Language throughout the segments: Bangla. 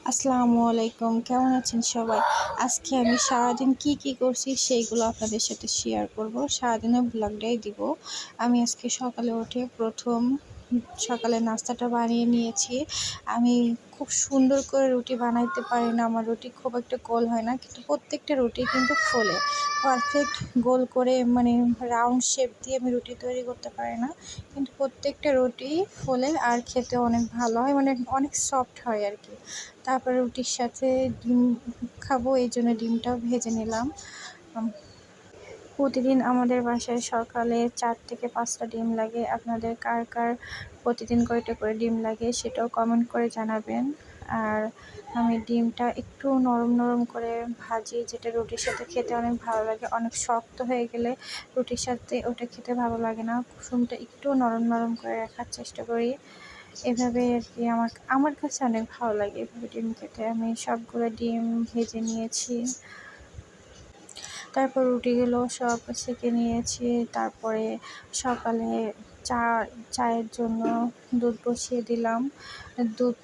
আসসালামু আলাইকুম, কেমন আছেন সবাই? আজকে আমি সারাদিন কি করছি সেইগুলো আপনাদের সাথে শেয়ার করব। সারাদিনের ব্লগটাই দিব। আমি আজকে সকালে উঠে প্রথম সকালে নাস্তাটা বানিয়ে নিয়েছি। আমি খুব সুন্দর করে রুটি বানাইতে পারি না। আমার রুটি খুব একটা গোল হয় না, কিন্তু প্রত্যেকটা রুটি কিন্তু ফোলে। পারফেক্ট গোল করে মানে রাউন্ড শেপ দিয়ে আমি রুটি তৈরি করতে পারি না, কিন্তু প্রত্যেকটা রুটি ফোলে আর খেতে অনেক ভালো হয়, মানে অনেক সফট হয় আর কি। তারপরে রুটির সাথে ডিম খাবো, এই জন্য ডিমটাও ভেজে নিলাম। প্রতিদিন আমাদের বাসায় সকালে 4 থেকে 5টা ডিম লাগে। আপনাদের কার কার প্রতিদিন কয়টা করে ডিম লাগে সেটাও কমেন্ট করে জানাবেন। আর আমি ডিমটা একটু নরম নরম করে ভাজি, যেটা রুটির সাথে খেতে অনেক ভালো লাগে। অনেক শক্ত হয়ে গেলে রুটির সাথে ওটা খেতে ভালো লাগে না। কুসুমটা একটু নরম নরম করে রাখার চেষ্টা করি। এভাবে আর কি আমার কাছে অনেক ভালো লাগে এভাবে ডিম খেতে। আমি সবগুলো ডিম ভেজে নিয়েছি, তারপর রুটিগুলো সব সেঁকে নিয়েছি। তারপরে সকালে চা চায়ের জন্য দুধ বসিয়ে দিলাম। দুধ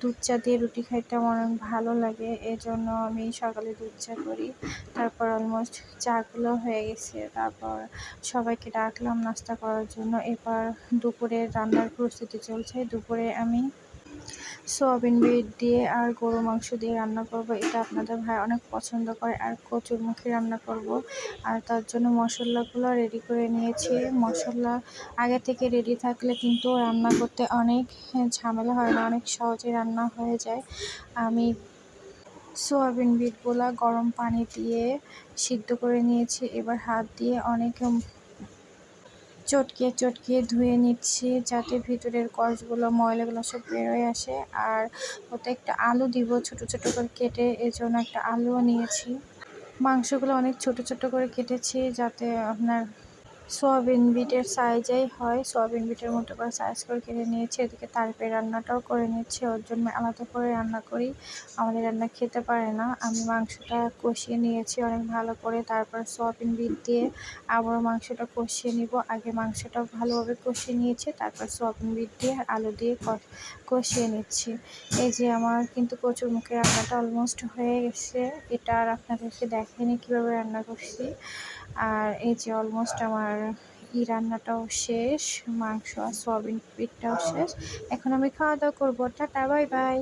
দুধ চা দিয়ে রুটি খাইতে আমার অনেক ভালো লাগে, এজন্য আমি সকালে দুধ চা করি। তারপর অলমোস্ট চাগুলো হয়ে গেছে, তারপর সবাইকে ডাকলাম নাস্তা করার জন্য। এবার দুপুরের রান্নার প্রস্তুতি চলছে। দুপুরে আমি সোয়াবিন বড়ি দিয়ে আর গরু মাংস দিয়ে রান্না করব। এটা আপনাদের ভাই অনেক পছন্দ করে। আর কচুরমুখী রান্না করব, আর তার জন্য মশলাগুলো রেডি করে নিয়েছি। মশলা আগে থেকে রেডি থাকলে কিন্তু রান্না করতে অনেক ঝামেলা হয় না, অনেক সহজে রান্না হয়ে যায়। আমি সোয়াবিন বড়িগুলো গরম পানি দিয়ে সিদ্ধ করে নিয়েছি। এবার হাত দিয়ে অনেক চটকিয়ে ধুয়ে নিচ্ছি, যাতে ভিতরের কষগুলো ময়লাগুলো সব বেরোয় আসে। আর ওতে একটা আলু দিব ছোট ছোট করে কেটে, এজন্য একটা আলুও নিয়েছি। মাংসগুলো অনেক ছোট ছোট করে কেটেছি, যাতে আপনার সোয়াবিন বিটের সাইজেই হয়। সোয়াবিন বিটের মতো করে সাইজ করে কেটে নিয়েছি। এদিকে তারপরে রান্নাটাও করে নিচ্ছি, ওর জন্য আলাদা করে রান্না করি। আমাদের রান্না খেতে পারে না। আমি মাংসটা কষিয়ে নিয়েছি অনেক ভালো করে, তারপর সোয়াবিন বিট দিয়ে আবার মাংসটা কষিয়ে নিব। আগে মাংসটা ভালোভাবে কষিয়ে নিয়েছি, তারপর সোয়াবিন বিট দিয়ে আর আলু দিয়ে কষিয়ে নিচ্ছি। এই যে আমার কিন্তু কচুরমুখী রান্নাটা অলমোস্ট হয়ে গেছে। এটা আর আপনাদেরকে দেখাইনি কীভাবে রান্না করছি। আর এই যে অলমোস্ট আমার রান্নাটাও শেষ, মাংস আর সোয়াবিন পিঠটাও শেষ। এখন আমি খাওয়া দাওয়া করবো। Tata, bye bye.